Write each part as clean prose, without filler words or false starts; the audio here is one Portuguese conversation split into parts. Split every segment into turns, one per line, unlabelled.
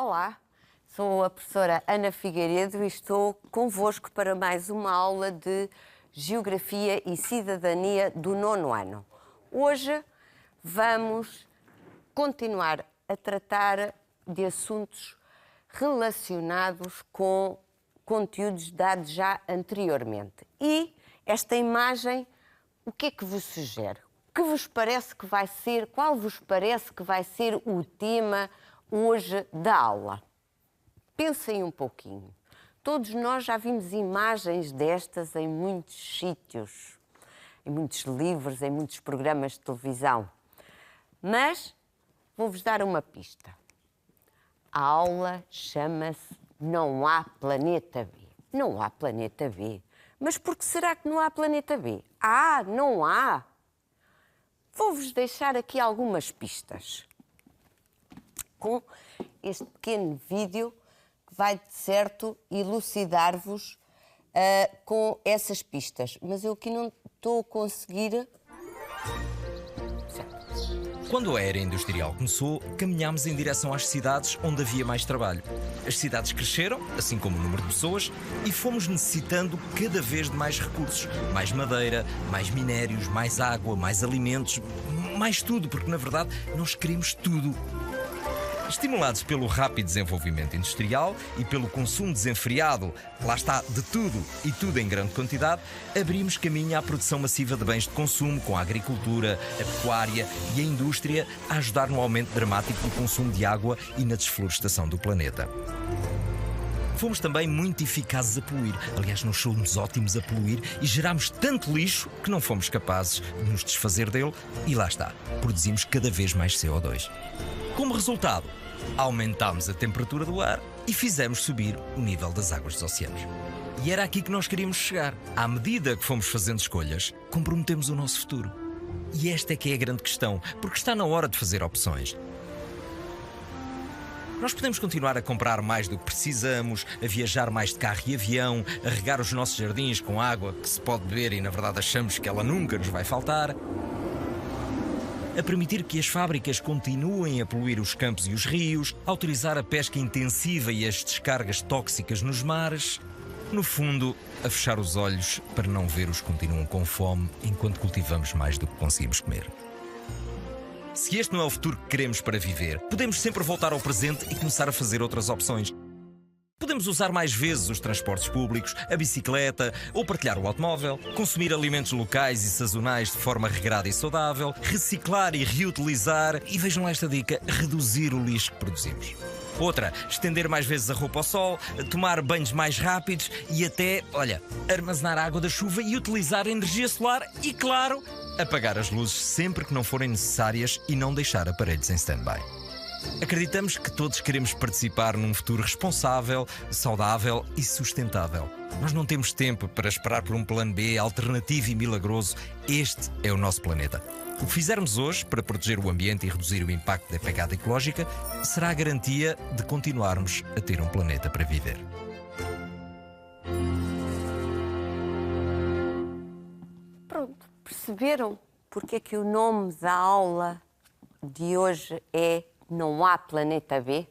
Olá, sou a professora Ana Figueiredo e estou convosco para mais uma aula de Geografia e Cidadania do 9º ano. Hoje vamos continuar a tratar de assuntos relacionados com conteúdos dados já anteriormente. E esta imagem, o que é que vos sugere? O que vos parece que vai ser, qual vos parece que vai ser o tema hoje da aula? Pensem um pouquinho. Todos nós já vimos imagens destas em muitos sítios, em muitos livros, em muitos programas de televisão. Mas vou-vos dar uma pista. A aula chama-se Não há Planeta B. Não há Planeta B. Mas por que será que não há Planeta B? Não há. Vou-vos deixar aqui algumas pistas com este pequeno vídeo que vai, de certo, elucidar-vos com essas pistas. Mas eu aqui não estou a conseguir...
Quando a era industrial começou, caminhámos em direção às cidades onde havia mais trabalho. As cidades cresceram, assim como o número de pessoas, e fomos necessitando cada vez de mais recursos. Mais madeira, mais minérios, mais água, mais alimentos, mais tudo, porque na verdade nós queremos tudo. Estimulados pelo rápido desenvolvimento industrial e pelo consumo desenfreado, lá está, de tudo e tudo em grande quantidade, abrimos caminho à produção massiva de bens de consumo, com a agricultura, a pecuária e a indústria a ajudar no aumento dramático do consumo de água e na desflorestação do planeta. Fomos também muito eficazes a poluir. Aliás, nós somos ótimos a poluir e gerámos tanto lixo que não fomos capazes de nos desfazer dele e lá está, produzimos cada vez mais CO2. Como resultado, aumentámos a temperatura do ar e fizemos subir o nível das águas dos oceanos. E era aqui que nós queríamos chegar. À medida que fomos fazendo escolhas, comprometemos o nosso futuro. E esta é que é a grande questão, porque está na hora de fazer opções. Nós podemos continuar a comprar mais do que precisamos, a viajar mais de carro e avião, a regar os nossos jardins com água que se pode beber e na verdade achamos que ela nunca nos vai faltar, a permitir que as fábricas continuem a poluir os campos e os rios, a autorizar a pesca intensiva e as descargas tóxicas nos mares. No fundo, a fechar os olhos para não ver os que continuam com fome enquanto cultivamos mais do que conseguimos comer. Se este não é o futuro que queremos para viver, podemos sempre voltar ao presente e começar a fazer outras opções. Podemos usar mais vezes os transportes públicos, a bicicleta ou partilhar o automóvel, consumir alimentos locais e sazonais de forma regrada e saudável, reciclar e reutilizar e, vejam lá esta dica, reduzir o lixo que produzimos. Outra, estender mais vezes a roupa ao sol, tomar banhos mais rápidos e até, armazenar a água da chuva e utilizar a energia solar e, claro, apagar as luzes sempre que não forem necessárias e não deixar aparelhos em stand-by. Acreditamos que todos queremos participar num futuro responsável, saudável e sustentável. Nós não temos tempo para esperar por um plano B alternativo e milagroso. Este é o nosso planeta. O que fizermos hoje para proteger o ambiente e reduzir o impacto da pegada ecológica será a garantia de continuarmos a ter um planeta para viver.
Pronto, perceberam porque é que o nome da aula de hoje é Não há Planeta B?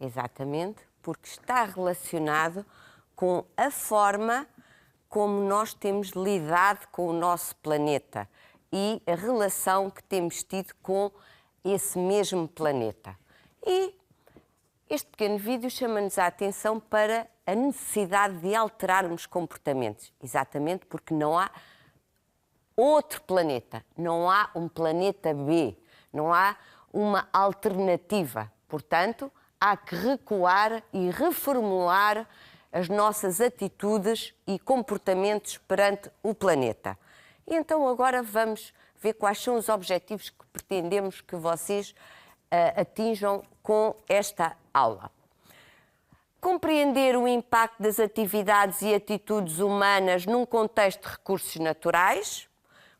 Exatamente, porque está relacionado com a forma como nós temos lidado com o nosso planeta e a relação que temos tido com esse mesmo planeta. E este pequeno vídeo chama-nos a atenção para a necessidade de alterarmos comportamentos, exatamente porque não há outro planeta, não há um planeta B, não há uma alternativa. Portanto, há que recuar e reformular as nossas atitudes e comportamentos perante o planeta. E então agora vamos ver quais são os objetivos que pretendemos que vocês atinjam com esta aula. Compreender o impacto das atividades e atitudes humanas num contexto de recursos naturais,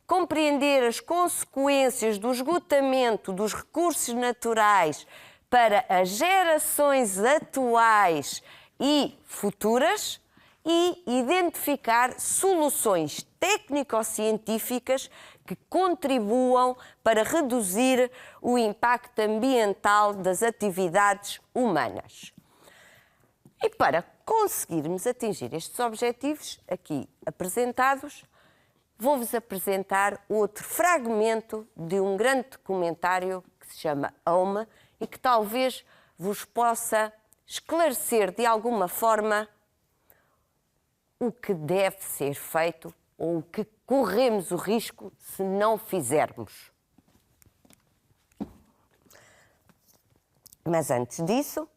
compreender as consequências do esgotamento dos recursos naturais para as gerações atuais e futuras e identificar soluções técnico-científicas que contribuam para reduzir o impacto ambiental das atividades humanas. E para conseguirmos atingir estes objetivos aqui apresentados, vou-vos apresentar outro fragmento de um grande documentário que se chama Home e que talvez vos possa esclarecer de alguma forma o que deve ser feito ou o que corremos o risco se não fizermos. Mas antes disso,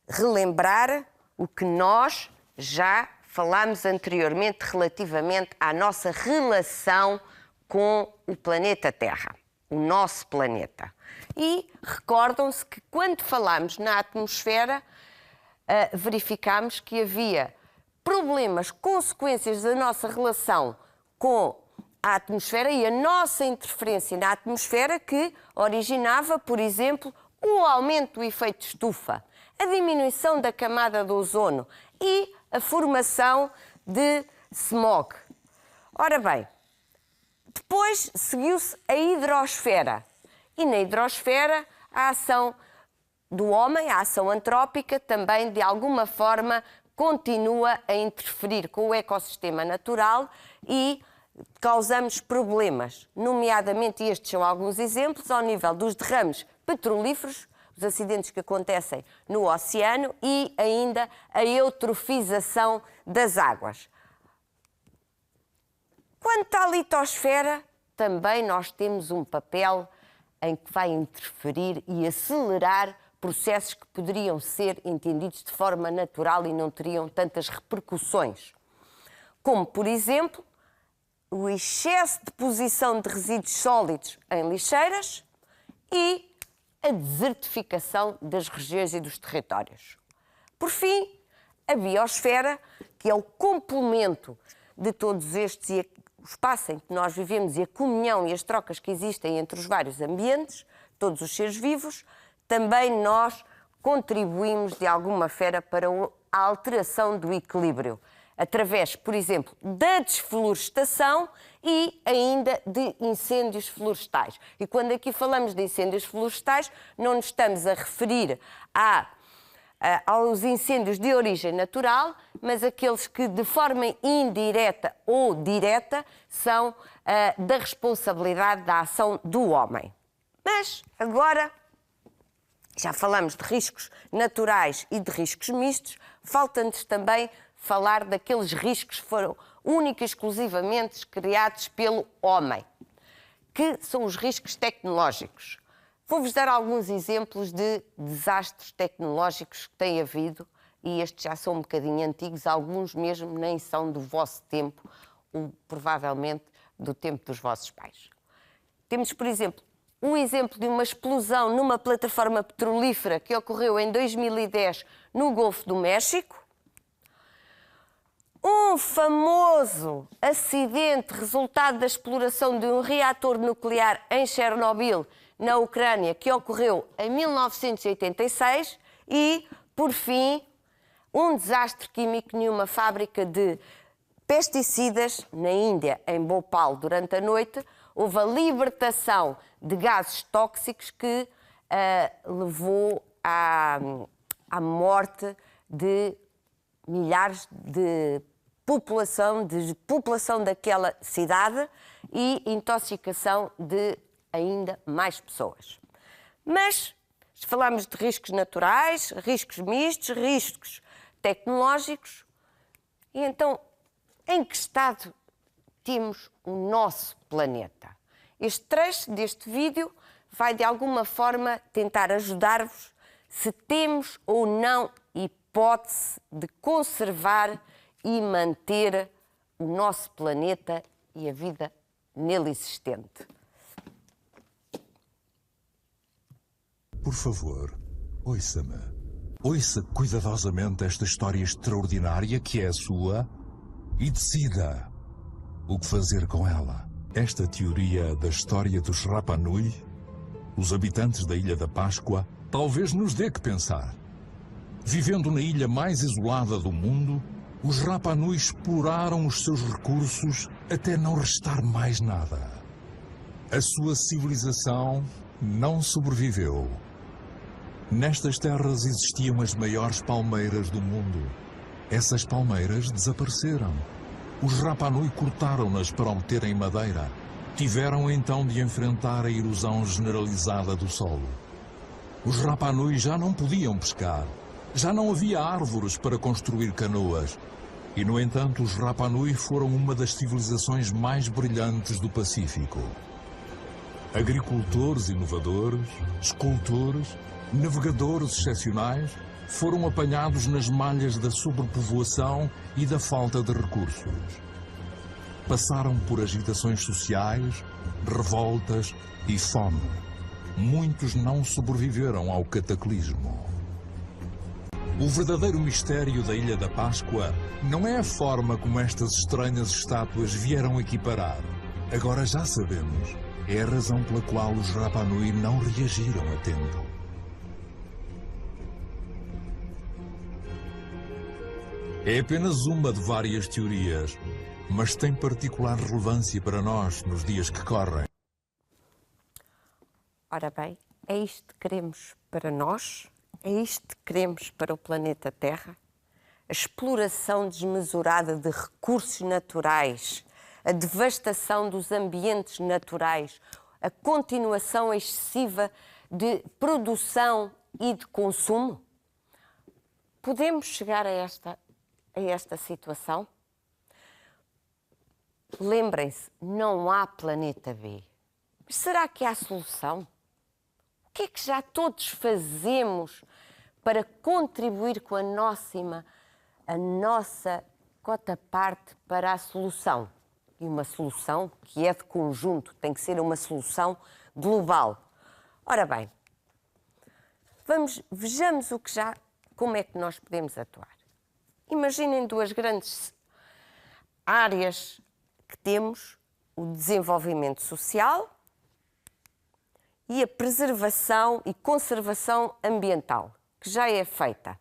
relembrar o que nós já falámos anteriormente relativamente à nossa relação com o planeta Terra, o nosso planeta. E recordam-se que quando falámos na atmosfera, verificámos que havia problemas, consequências da nossa relação com a atmosfera e a nossa interferência na atmosfera que originava, por exemplo, o aumento do efeito estufa, a diminuição da camada do ozono e a formação de smog. Ora bem, depois seguiu-se a hidrosfera. E na hidrosfera, a ação do homem, a ação antrópica, também de alguma forma continua a interferir com o ecossistema natural e causamos problemas, nomeadamente, e estes são alguns exemplos, ao nível dos derrames petrolíferos, os acidentes que acontecem no oceano e ainda a eutrofização das águas. Quanto à litosfera, também nós temos um papel em que vai interferir e acelerar processos que poderiam ser entendidos de forma natural e não teriam tantas repercussões. Como, por exemplo, o excesso de deposição de resíduos sólidos em lixeiras e a desertificação das regiões e dos territórios. Por fim, a biosfera, que é o complemento de todos estes e o espaço em que nós vivemos e a comunhão e as trocas que existem entre os vários ambientes, todos os seres vivos, também nós contribuímos de alguma forma para a alteração do equilíbrio, através, por exemplo, da desflorestação e ainda de incêndios florestais. E quando aqui falamos de incêndios florestais, não nos estamos a referir aos incêndios de origem natural, mas aqueles que de forma indireta ou direta são da responsabilidade da ação do homem. Mas agora já falamos de riscos naturais e de riscos mistos, falta-nos também falar daqueles riscos que foram única e exclusivamente criados pelo homem, que são os riscos tecnológicos. Vou-vos dar alguns exemplos de desastres tecnológicos que têm havido, e estes já são um bocadinho antigos, alguns mesmo nem são do vosso tempo, ou provavelmente do tempo dos vossos pais. Temos, por exemplo, um exemplo de uma explosão numa plataforma petrolífera que ocorreu em 2010 no Golfo do México. Um famoso acidente resultado da exploração de um reator nuclear em Chernobyl, na Ucrânia, que ocorreu em 1986. E, por fim, um desastre químico numa fábrica de pesticidas na Índia, em Bhopal, durante a noite. Houve a libertação de gases tóxicos que levou à morte de milhares de população daquela cidade e intoxicação de ainda mais pessoas. Mas falamos de riscos naturais, riscos mistos, riscos tecnológicos. E então, em que estado temos o nosso planeta? Este trecho deste vídeo vai de alguma forma tentar ajudar-vos se temos ou não hipótese de conservar e manter o nosso planeta e a vida nele existente.
Por favor, ouça-me. Ouça cuidadosamente esta história extraordinária que é a sua e decida o que fazer com ela. Esta teoria da história dos Rapa Nui, os habitantes da Ilha da Páscoa, talvez nos dê que pensar. Vivendo na ilha mais isolada do mundo, os Rapa Nui exploraram os seus recursos até não restar mais nada. A sua civilização não sobreviveu. Nestas terras existiam as maiores palmeiras do mundo. Essas palmeiras desapareceram. Os Rapa Nui cortaram-nas para obterem madeira. Tiveram então de enfrentar a erosão generalizada do solo. Os Rapa Nui já não podiam pescar. Já não havia árvores para construir canoas. E, no entanto, os Rapa Nui foram uma das civilizações mais brilhantes do Pacífico. Agricultores inovadores, escultores, navegadores excepcionais foram apanhados nas malhas da sobrepovoação e da falta de recursos. Passaram por agitações sociais, revoltas e fome. Muitos não sobreviveram ao cataclismo. O verdadeiro mistério da Ilha da Páscoa não é a forma como estas estranhas estátuas vieram equiparar. Agora já sabemos. É a razão pela qual os Rapa Nui não reagiram a tempo. É apenas uma de várias teorias, mas tem particular relevância para nós nos dias que correm.
Ora bem, é isto que queremos para nós? É isto que queremos para o planeta Terra? A exploração desmesurada de recursos naturais, a devastação dos ambientes naturais, a continuação excessiva de produção e de consumo? Podemos chegar a esta situação? Lembrem-se, não há planeta B. Mas será que há solução? O que é que já todos fazemos para contribuir com a nossa cota-parte para a solução? E uma solução que é de conjunto, tem que ser uma solução global. Ora bem, vejamos como é que nós podemos atuar. Imaginem duas grandes áreas que temos: o desenvolvimento social e a preservação e conservação ambiental, que já é feita.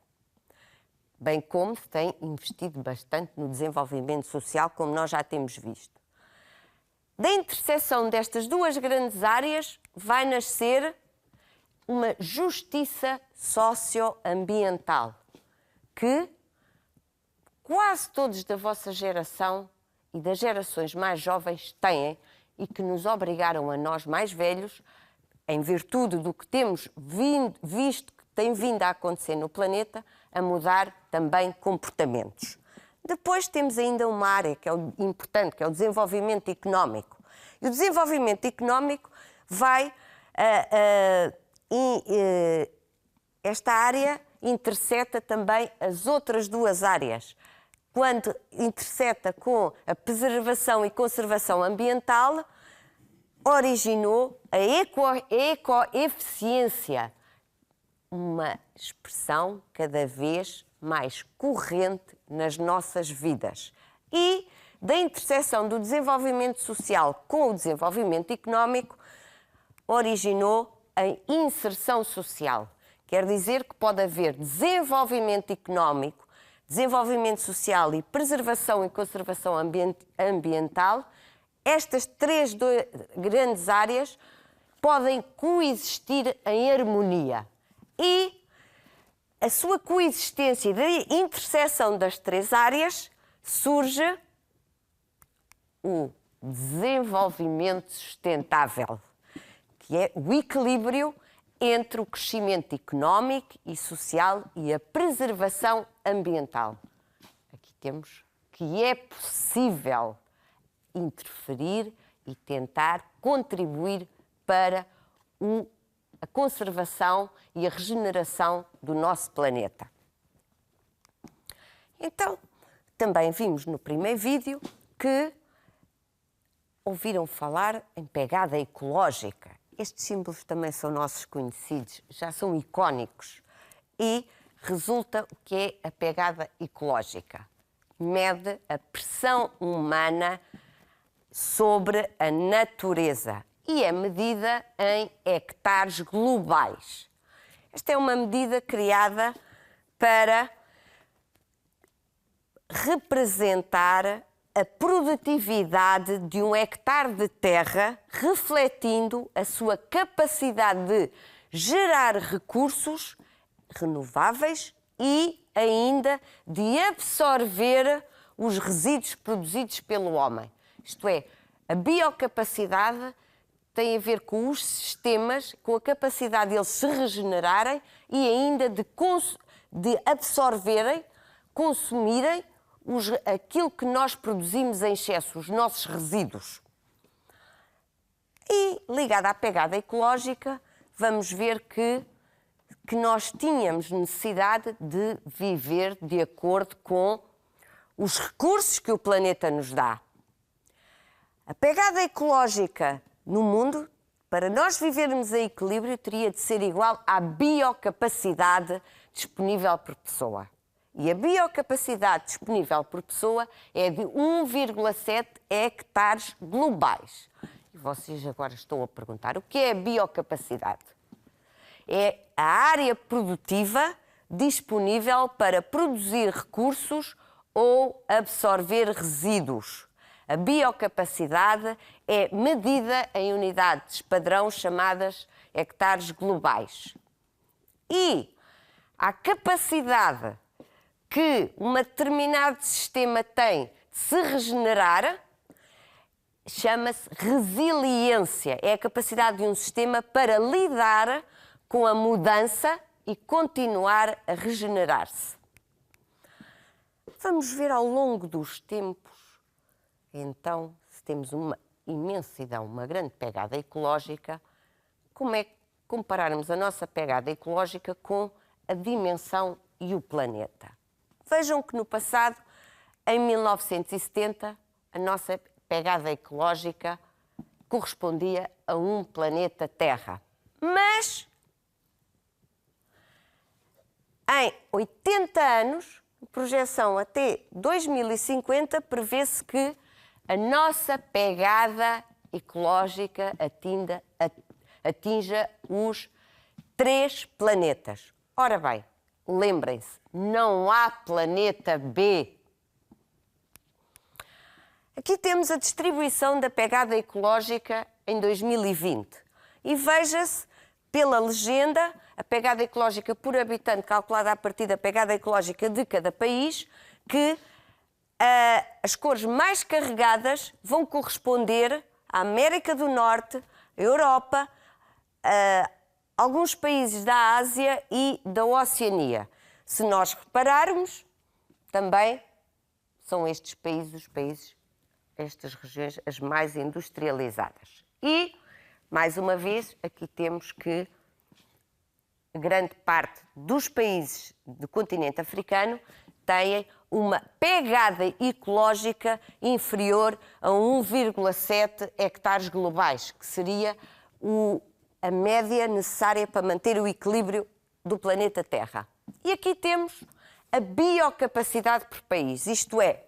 Bem como se tem investido bastante no desenvolvimento social, como nós já temos visto. Da interseção destas duas grandes áreas vai nascer uma justiça socioambiental, que quase todos da vossa geração e das gerações mais jovens têm e que nos obrigaram a nós mais velhos, em virtude do que temos visto que tem vindo a acontecer no planeta, a mudar também comportamentos. Depois temos ainda uma área que é importante, que é o desenvolvimento económico. E o desenvolvimento económico esta área interseta também as outras duas áreas. Quando interseta com a preservação e conservação ambiental, originou a ecoeficiência, uma expressão cada vez mais corrente nas nossas vidas. E da interseção do desenvolvimento social com o desenvolvimento económico, originou a inserção social. Quer dizer que pode haver desenvolvimento económico, desenvolvimento social e preservação e conservação ambiental. Estas três grandes áreas podem coexistir em harmonia. E a sua coexistência e da interseção das três áreas surge o desenvolvimento sustentável, que é o equilíbrio entre o crescimento económico e social e a preservação ambiental. Aqui temos que é possível interferir e tentar contribuir para a conservação e a regeneração do nosso planeta. Então, também vimos no primeiro vídeo que ouviram falar em pegada ecológica. Estes símbolos também são nossos conhecidos, já são icónicos. E resulta o que é a pegada ecológica. Mede a pressão humana sobre a natureza e é medida em hectares globais. Esta é uma medida criada para representar a produtividade de um hectare de terra, refletindo a sua capacidade de gerar recursos renováveis e ainda de absorver os resíduos produzidos pelo homem. Isto é, a biocapacidade tem a ver com os sistemas, com a capacidade de eles se regenerarem e ainda de absorverem, consumirem aquilo que nós produzimos em excesso, os nossos resíduos. E, ligado à pegada ecológica, vamos ver que nós tínhamos necessidade de viver de acordo com os recursos que o planeta nos dá. A pegada ecológica no mundo, para nós vivermos em equilíbrio, teria de ser igual à biocapacidade disponível por pessoa. E a biocapacidade disponível por pessoa é de 1,7 hectares globais. E vocês agora estão a perguntar, o que é a biocapacidade? É a área produtiva disponível para produzir recursos ou absorver resíduos. A biocapacidade é medida em unidades padrão chamadas hectares globais. E a capacidade que um determinado sistema tem de se regenerar chama-se resiliência. É a capacidade de um sistema para lidar com a mudança e continuar a regenerar-se. Vamos ver ao longo dos tempos, então, se temos uma imensidão, uma grande pegada ecológica, como é que compararmos a nossa pegada ecológica com a dimensão e o planeta? Vejam que no passado, em 1970, a nossa pegada ecológica correspondia a um planeta Terra. Mas, em 80 anos, projeção até 2050, prevê-se que a nossa pegada ecológica atinja os 3 planetas. Ora bem, lembrem-se, não há planeta B. Aqui temos a distribuição da pegada ecológica em 2020. E veja-se, pela legenda, a pegada ecológica por habitante calculada a partir da pegada ecológica de cada país, que as cores mais carregadas vão corresponder à América do Norte, à Europa, alguns países da Ásia e da Oceania. Se nós repararmos, também são estes países, estas regiões, as mais industrializadas. E, mais uma vez, aqui temos que grande parte dos países do continente africano têm uma pegada ecológica inferior a 1,7 hectares globais, que seria a média necessária para manter o equilíbrio do planeta Terra. E aqui temos a biocapacidade por país, isto é,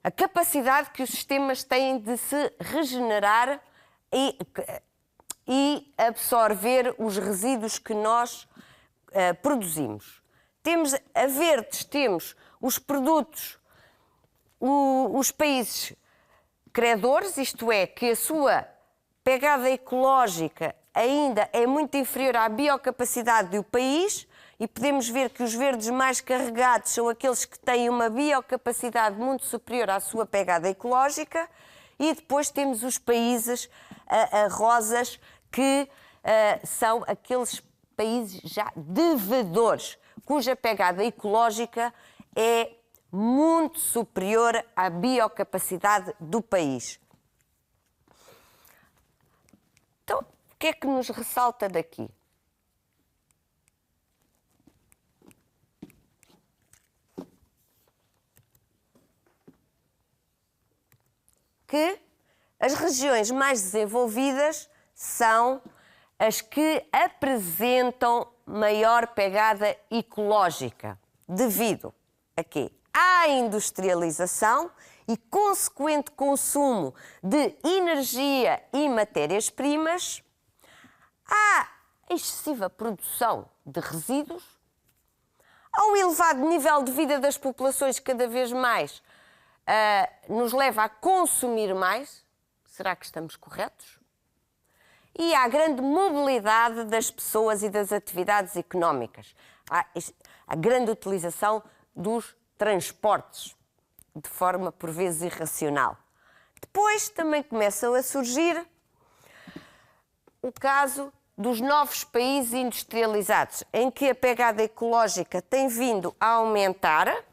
a capacidade que os sistemas têm de se regenerar e absorver os resíduos que nós produzimos. Temos a verdes, temos os produtos, os países credores, isto é, que a sua pegada ecológica ainda é muito inferior à biocapacidade do país, e podemos ver que os verdes mais carregados são aqueles que têm uma biocapacidade muito superior à sua pegada ecológica, e depois temos os países rosas, que são aqueles países já devedores, cuja pegada ecológica é muito superior à biocapacidade do país. Então, o que é que nos ressalta daqui? Que as regiões mais desenvolvidas são as que apresentam maior pegada ecológica, devido a quê? À industrialização e consequente consumo de energia e matérias-primas, à excessiva produção de resíduos, ao elevado nível de vida das populações cada vez mais nos leva a consumir mais. Será que estamos corretos? E há grande mobilidade das pessoas e das atividades económicas. Há grande utilização dos transportes, de forma, por vezes, irracional. Depois também começam a surgir o caso dos novos países industrializados, em que a pegada ecológica tem vindo a aumentar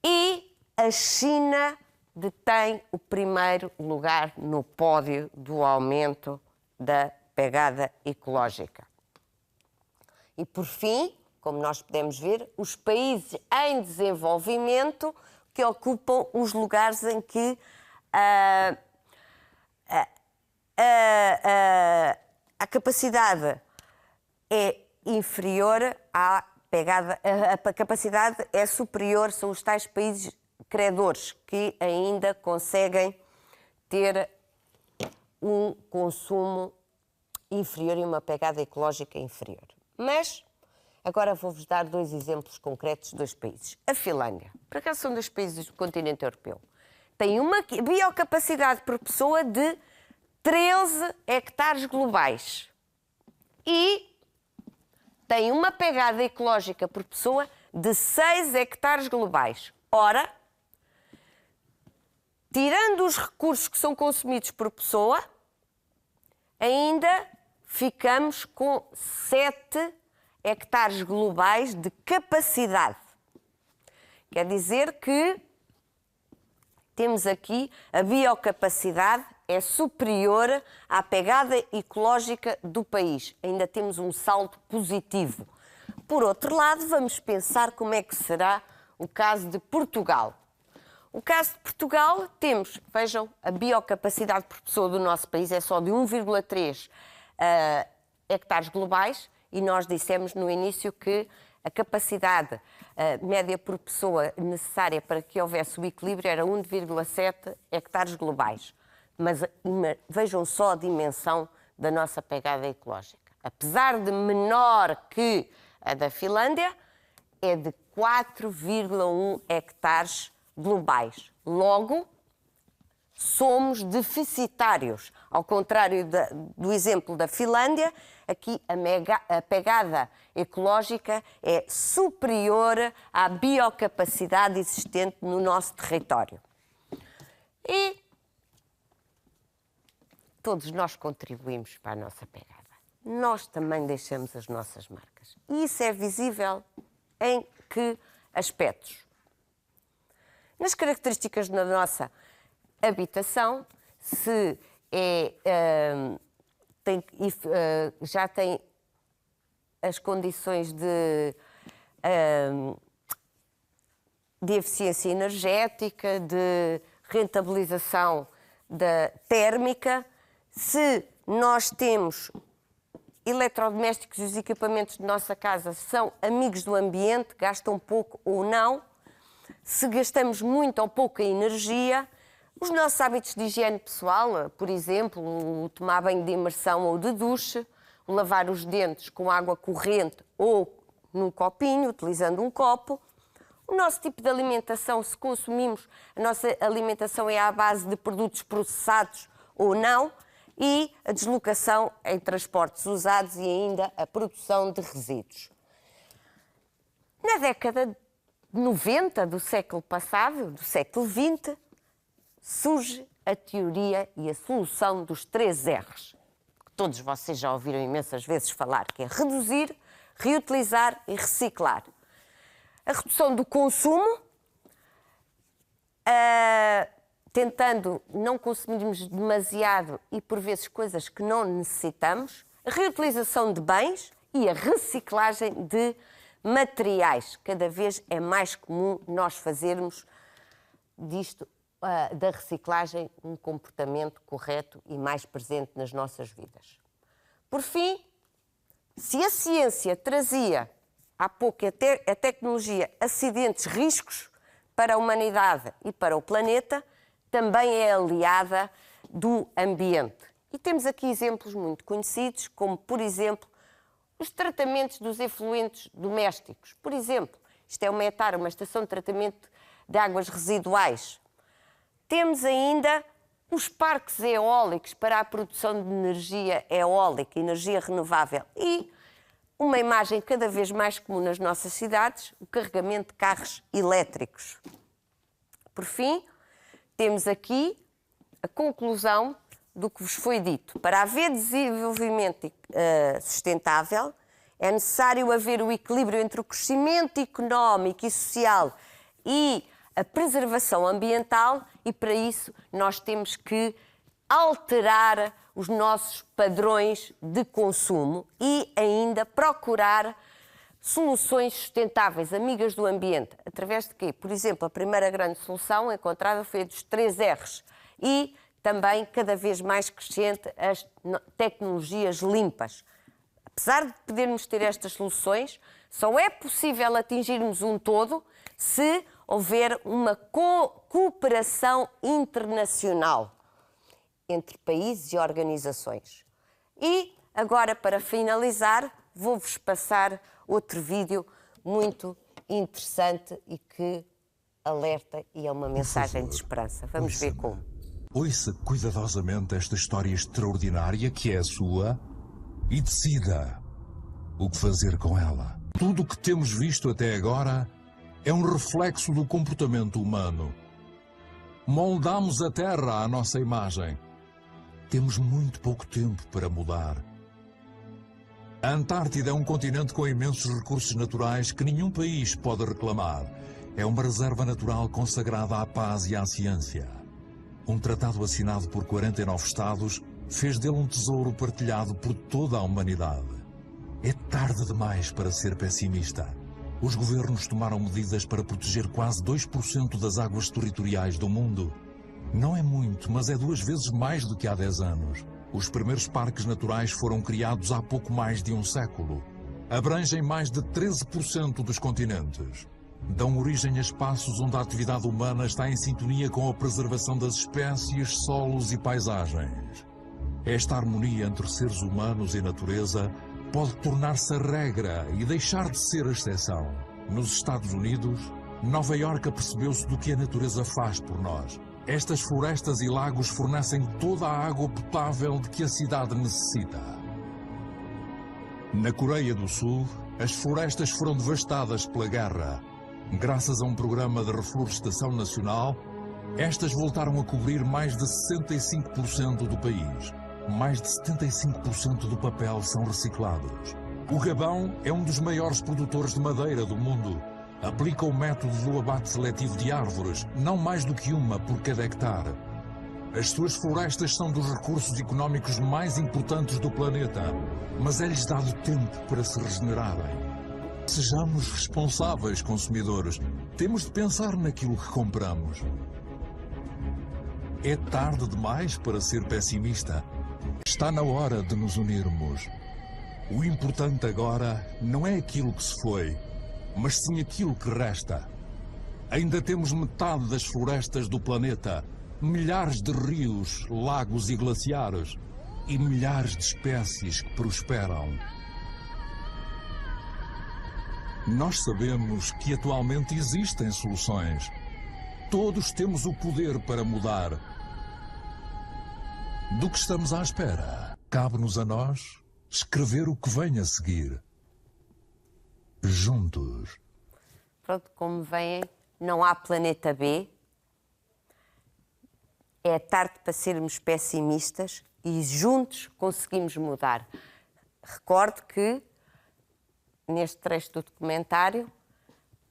e a China detém o primeiro lugar no pódio do aumento da pegada ecológica. E, por fim, como nós podemos ver, os países em desenvolvimento que ocupam os lugares em que a capacidade é inferior à pegada, a capacidade é superior, são os tais países credores que ainda conseguem ter um consumo inferior e uma pegada ecológica inferior. Mas agora vou-vos dar 2 exemplos concretos de 2 países. A Finlândia, por acaso são 2 países do continente europeu, tem uma biocapacidade por pessoa de 13 hectares globais e tem uma pegada ecológica por pessoa de 6 hectares globais. Ora, tirando os recursos que são consumidos por pessoa, ainda ficamos com 7 hectares globais de capacidade. Quer dizer que temos aqui a biocapacidade é superior à pegada ecológica do país. Ainda temos um saldo positivo. Por outro lado, vamos pensar como é que será o caso de Portugal. O caso de Portugal, temos, vejam, a biocapacidade por pessoa do nosso país é só de 1,3 hectares globais e nós dissemos no início que a capacidade média por pessoa necessária para que houvesse o equilíbrio era 1,7 hectares globais. Mas vejam só a dimensão da nossa pegada ecológica. Apesar de menor que a da Finlândia, é de 4,1 hectares globais. Logo, somos deficitários. Ao contrário do exemplo da Finlândia, aqui a pegada ecológica é superior à biocapacidade existente no nosso território. E todos nós contribuímos para a nossa pegada. Nós também deixamos as nossas marcas. E isso é visível em que aspectos? Nas características da nossa habitação, se já tem as condições de eficiência energética, de rentabilização da térmica, se nós temos eletrodomésticos e os equipamentos de nossa casa são amigos do ambiente, gastam pouco ou não, se gastamos muito ou pouca energia, os nossos hábitos de higiene pessoal, por exemplo, o tomar banho de imersão ou de duche, o lavar os dentes com água corrente ou num copinho, utilizando um copo, o nosso tipo de alimentação, se consumimos, a nossa alimentação é à base de produtos processados ou não, e a deslocação em transportes usados e ainda a produção de resíduos. Na década de 90 do século passado, do século XX, surge a teoria e a solução dos 3 R's, que todos vocês já ouviram imensas vezes falar, que é reduzir, reutilizar e reciclar. A redução do consumo, tentando não consumirmos demasiado e, por vezes, coisas que não necessitamos, a reutilização de bens e a reciclagem de materiais. Cada vez é mais comum nós fazermos disto, da reciclagem, um comportamento correto e mais presente nas nossas vidas. Por fim, se a ciência trazia há pouco a tecnologia acidentes, riscos para a humanidade e para o planeta, também é aliada do ambiente. E temos aqui exemplos muito conhecidos, como, por exemplo, os tratamentos dos efluentes domésticos. Por exemplo, isto é uma estação de tratamento de águas residuais. Temos ainda os parques eólicos para a produção de energia eólica, energia renovável. E uma imagem cada vez mais comum nas nossas cidades, o carregamento de carros elétricos. Por fim, temos aqui a conclusão do que vos foi dito. Para haver desenvolvimento sustentável, é necessário haver o equilíbrio entre o crescimento económico e social e a preservação ambiental, e para isso nós temos que alterar os nossos padrões de consumo e ainda procurar soluções sustentáveis, amigas do ambiente. Através de quê? Por exemplo, a primeira grande solução encontrada foi a dos 3 R's e também cada vez mais crescente as tecnologias limpas. Apesar de podermos ter estas soluções, só é possível atingirmos um todo se houver uma cooperação internacional entre países e organizações. E agora, para finalizar, vou-vos passar outro vídeo muito interessante e que alerta e é uma mensagem de esperança. Vamos ver como.
Ouça cuidadosamente esta história extraordinária que é a sua e decida o que fazer com ela. Tudo o que temos visto até agora é um reflexo do comportamento humano. Moldamos a Terra à nossa imagem. Temos muito pouco tempo para mudar. A Antártida é um continente com imensos recursos naturais que nenhum país pode reclamar. É uma reserva natural consagrada à paz e à ciência. Um tratado assinado por 49 Estados fez dele um tesouro partilhado por toda a humanidade. É tarde demais para ser pessimista. Os governos tomaram medidas para proteger quase 2% das águas territoriais do mundo. Não é muito, mas é 2 vezes mais do que há 10 anos. Os primeiros parques naturais foram criados há pouco mais de um século. Abrangem mais de 13% dos continentes. Dão origem a espaços onde a atividade humana está em sintonia com a preservação das espécies, solos e paisagens. Esta harmonia entre seres humanos e natureza pode tornar-se a regra e deixar de ser a exceção. Nos Estados Unidos, Nova Iorque apercebeu-se do que a natureza faz por nós. Estas florestas e lagos fornecem toda a água potável de que a cidade necessita. Na Coreia do Sul, as florestas foram devastadas pela guerra. Graças a um programa de reflorestação nacional, estas voltaram a cobrir mais de 65% do país. Mais de 75% do papel são reciclados. O Gabão é um dos maiores produtores de madeira do mundo. Aplica o método do abate seletivo de árvores, não mais do que uma por cada hectare. As suas florestas são dos recursos económicos mais importantes do planeta, mas é-lhes dado tempo para se regenerarem. Sejamos responsáveis, consumidores. Temos de pensar naquilo que compramos. É tarde demais para ser pessimista. Está na hora de nos unirmos. O importante agora não é aquilo que se foi, mas sim aquilo que resta. Ainda temos metade das florestas do planeta, milhares de rios, lagos e glaciares, e milhares de espécies que prosperam. Nós sabemos que atualmente existem soluções. Todos temos o poder para mudar. Do que estamos à espera? Cabe-nos a nós escrever o que vem a seguir. Juntos.
Pronto, como veem, não há planeta B. É tarde para sermos pessimistas e juntos conseguimos mudar. Recordo que neste trecho do documentário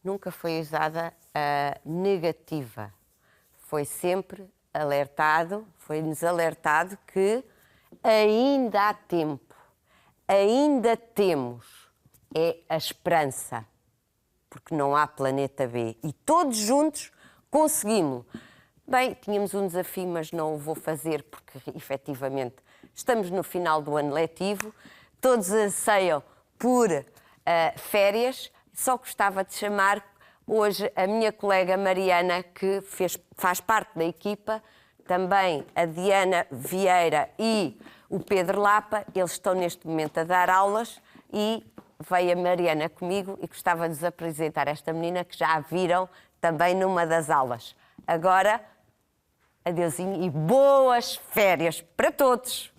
nunca foi usada a negativa. Foi sempre alertado, foi-nos alertado que ainda há tempo, ainda temos. É a esperança, porque não há planeta B. E todos juntos conseguimos. Bem, tínhamos um desafio, mas não o vou fazer, porque efetivamente estamos no final do ano letivo, todos anseiam por férias. Só gostava de chamar hoje a minha colega Mariana, que faz parte da equipa, também a Diana Vieira e o Pedro Lapa. Eles estão neste momento a dar aulas e veio a Mariana comigo e gostava de vos apresentar esta menina que já a viram, também numa das aulas. Agora, adeusinho e boas férias para todos!